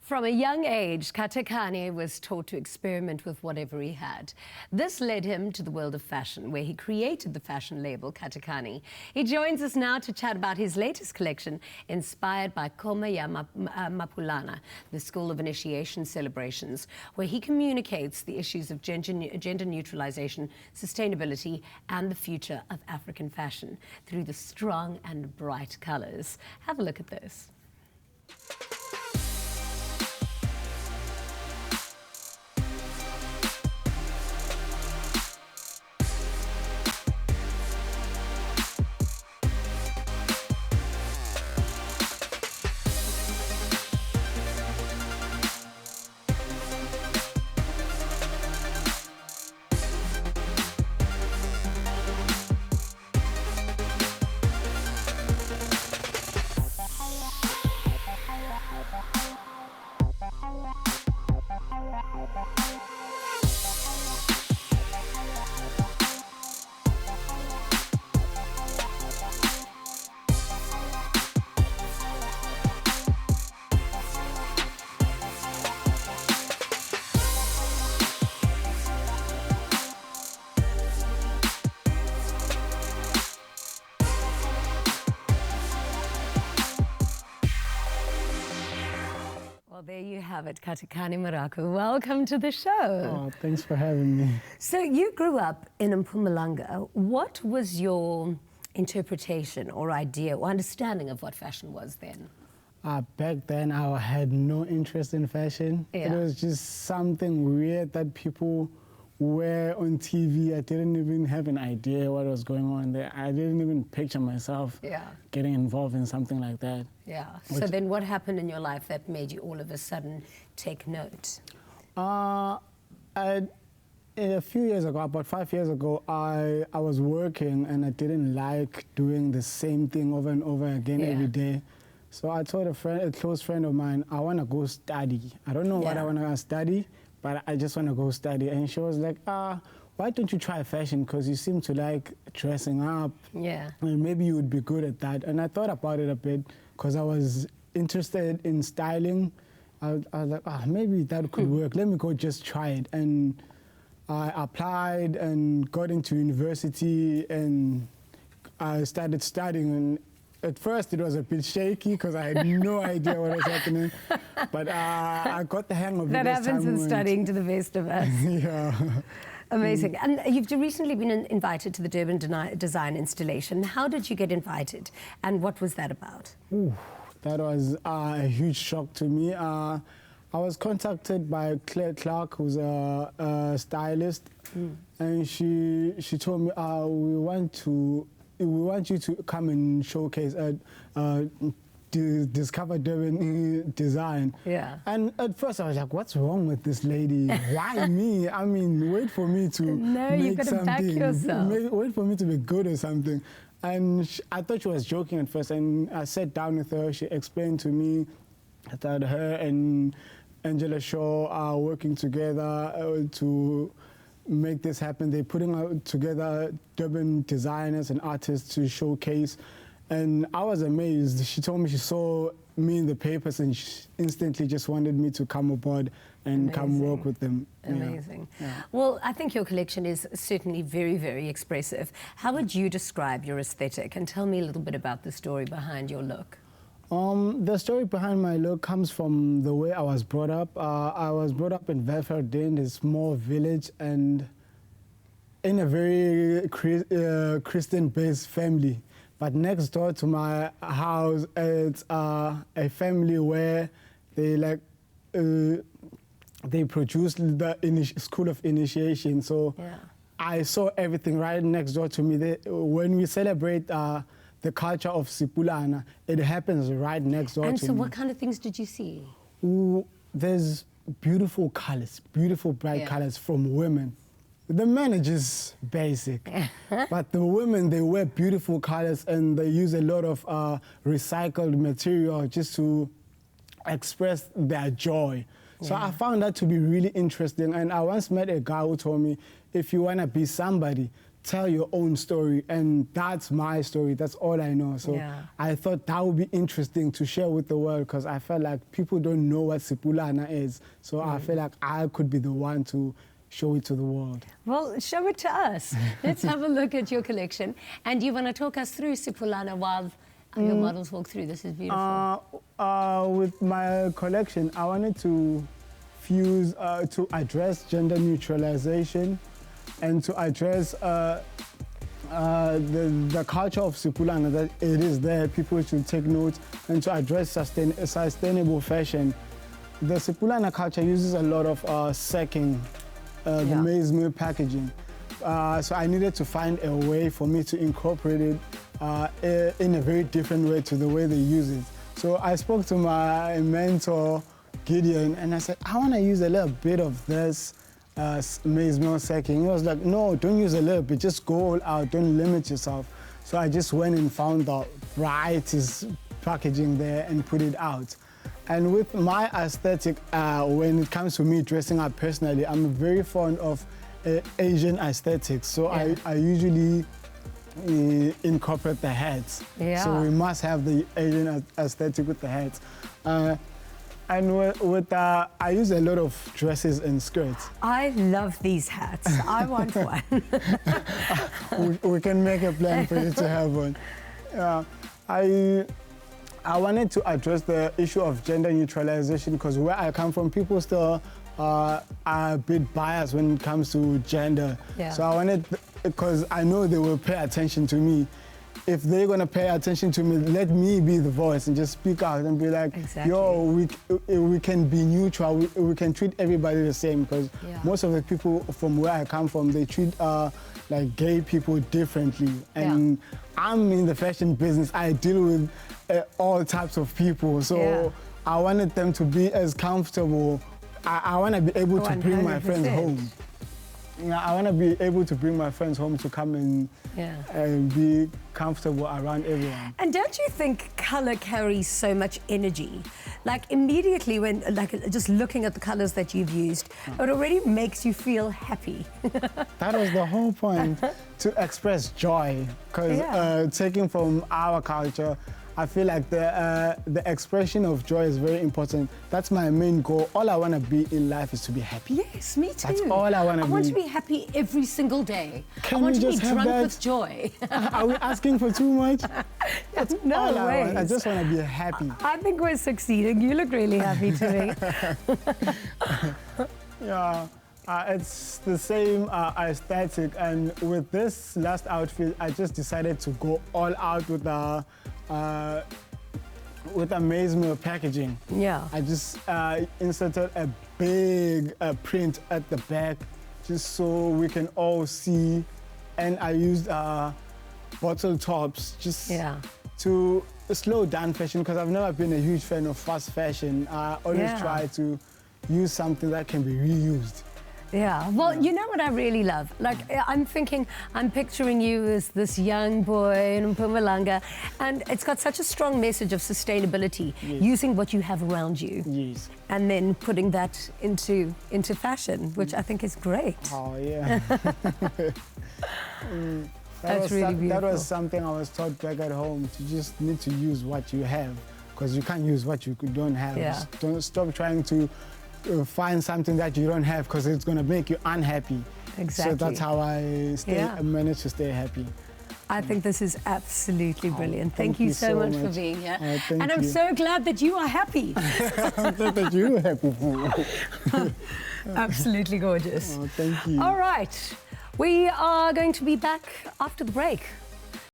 From a young age, Katekani was taught to experiment with whatever he had. This led him to the world of fashion, where he created the fashion label Katekani. He joins us now to chat about his latest collection, inspired by Koma ya Mapulana, the School of Initiation celebrations, where he communicates the issues of gender neutralization, sustainability, and the future of African fashion through the strong and bright colors. Have a look at this. Well, there you have it, Katekani Moreku. Welcome to the show. Oh, thanks for having me. So you grew up in Mpumalanga. What was your interpretation or idea or understanding of what fashion was then? Back then, I had no interest in fashion. Yeah. It was just something weird that people wear on TV. I didn't even have an idea what was going on there. I didn't even picture myself getting involved in something like that. Yeah. So then what happened in your life that made you all of a sudden take note? A few years ago, about 5 years ago, I was working and I didn't like doing the same thing over and over again every day. So I told a close friend of mine, I want to go study. I don't know what I want to study, but I just want to go study. And she was like, why don't you try fashion? Because you seem to like dressing up. Yeah. And maybe you would be good at that. And I thought about it a bit because I was interested in styling. I was like, maybe that could work. Let me go just try it. And I applied and got into university and I started studying. And at first it was a bit shaky because I had no idea what was happening. But I got the hang of it. That happens with studying to the best of us. Yeah. Amazing. And you've recently been invited to the Durban Design Installation. How did you get invited and what was that about? Ooh, that was a huge shock to me. I was contacted by Claire Clark, who's a stylist, and she told me, we want you to come and showcase Discover Durban Design. Yeah. And at first I was like, what's wrong with this lady? Why me? I mean, wait for me to you've got to back yourself. Wait for me to be good or something. And I thought she was joking at first, and I sat down with her. She explained to me that her and Angela Shaw are working together to make this happen. They're putting together Durban designers and artists to showcase. And I was amazed. She told me she saw me in the papers and she instantly just wanted me to come aboard and come work with them. Amazing. Yeah. Well, I think your collection is certainly very, very expressive. How would you describe your aesthetic? And tell me a little bit about the story behind your look. The story behind my look comes from the way I was brought up. I was brought up in Velferdin, a small village, and in a very Christian-based family. But next door to my house, it's a family where they they produce the School of Initiation. So I saw everything right next door to me. When we celebrate the culture of Sipulana, it happens right next door to me. And so what kind of things did you see? Ooh, there's beautiful colors, beautiful bright colors from women. The men are just basic, but the women, they wear beautiful colors and they use a lot of recycled material just to express their joy. So I found that to be really interesting. And I once met a guy who told me, if you want to be somebody, tell your own story, and that's my story. That's all I know. So I thought that would be interesting to share with the world, because I felt like people don't know what Sipulana is. So I feel like I could be the one to show it to the world. Well, show it to us. Let's have a look at your collection. And you want to talk us through Sipulana while your models walk through? This is beautiful. With my collection, I wanted to fuse, to address gender neutralization, and to address the culture of Sipulana, that it is there, people should take note, and to address sustainable fashion. The Sipulana culture uses a lot of sacking, the maize meal packaging. So I needed to find a way for me to incorporate it in a very different way to the way they use it. So I spoke to my mentor, Gideon, and I said, I want to use a little bit of this maize meal sacking. He was like, no, don't use a little bit, just go all out, don't limit yourself. So I just went and found the brightest packaging there and put it out. And with my aesthetic, when it comes to me dressing up personally, I'm very fond of Asian aesthetics. So I usually incorporate the hats. So we must have the Asian aesthetic with the hats. And I use a lot of dresses and skirts. I love these hats. I want one. we can make a plan for you to have one. I wanted to address the issue of gender neutralization, because where I come from, people still are a bit biased when it comes to gender. So I wanted, because I know they will pay attention to me. If they're gonna pay attention to me, let me be the voice and just speak out and be like, yo, we can be neutral, we can treat everybody the same, because most of the people from where I come from, they treat like gay people differently. And I'm in the fashion business, I deal with all types of people, so I wanted them to be as comfortable. I want to be able to bring my friends home. I want to be able to bring my friends home to come and be comfortable around everyone. And don't you think color carries so much energy? Like immediately when, like just looking at the colors that you've used, it already makes you feel happy. That was the whole point, to express joy. Because taking from our culture, I feel like the expression of joy is very important. That's my main goal. All I want to be in life is to be happy. Yes, me too. That's all I want to be. I want to be happy every single day. I want to be drunk with joy. Are we asking for too much? That's no all I ways. want. I just want to be happy. I think we're succeeding. You look really happy today. It's the same aesthetic, and with this last outfit, I just decided to go all out with the maize meal packaging. I just inserted a big print at the back, just so we can all see, and I used bottle tops just to slow down fashion, because I've never been a huge fan of fast fashion. I always try to use something that can be reused. Well, you know what I really love? Like, I'm picturing you as this young boy in Mpumalanga, and it's got such a strong message of sustainability, using what you have around you, and then putting that into fashion, which I think is great. Oh, yeah. That's really beautiful. That was something I was taught back at home, to just need to use what you have, because you can't use what you don't have. Just don't stop trying to find something that you don't have, because it's going to make you unhappy. So that's how I manage to stay happy. I think this is absolutely brilliant. Thank you so much for being here. And I'm so glad that you are happy. I'm glad that you are happy. Absolutely gorgeous. Oh, thank you. All right. We are going to be back after the break.